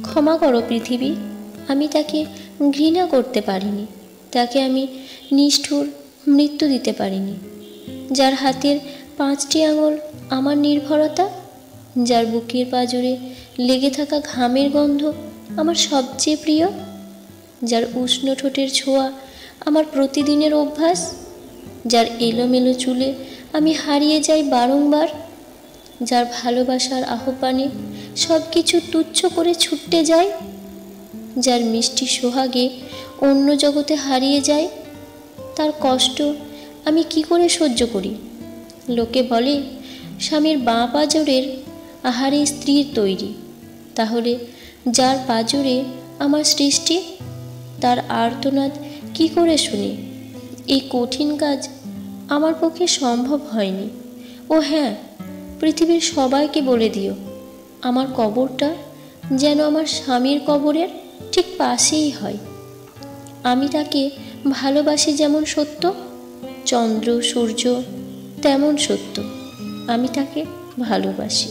ক্ষমা করো পৃথিবী, আমি তাকে ঘৃণা করতে পারিনি, তাকে আমি নিষ্ঠুর মৃত্যু দিতে পারিনি। যার হাতের 5টি আঙুল আমার নির্ভরতা, যার বুকের পাঁজরে লেগে থাকা ঘামের গন্ধ আমার সবচেয়ে প্রিয়, যার উষ্ণ ঠোঁটের ছোঁয়া আমার প্রতিদিনের অভ্যাস, যার এলোমেলো চুলে আমি হারিয়ে যাই বারংবার, যার ভালোবাসার আহ্বানে সব কিছু তুচ্ছ করে ছুটতে যায়, যার মিষ্টি সোহাগে অন্য জগতে হারিয়ে যায়, তার কষ্ট আমি কি করে সহ্য করি? লোকে বলে স্বামীর বাঁ পাঁজরের আহারে স্ত্রীর তৈরি, তাহলে যার পাঁজরে আমার সৃষ্টি, তার আর্তনাদ কি করে শুনি? এই কঠিন কাজ আমার পক্ষে সম্ভব হয়নি। ও হ্যাঁ, পৃথিবীর সবাইকে বলে দিও আমার কবরটা যেন আমার স্বামীর কবরের ঠিক পাশেই হয়। আমি তাকে ভালোবাসি যেমন সত্য, চন্দ্র সূর্য তেমন সত্য, আমি তাকে ভালোবাসি।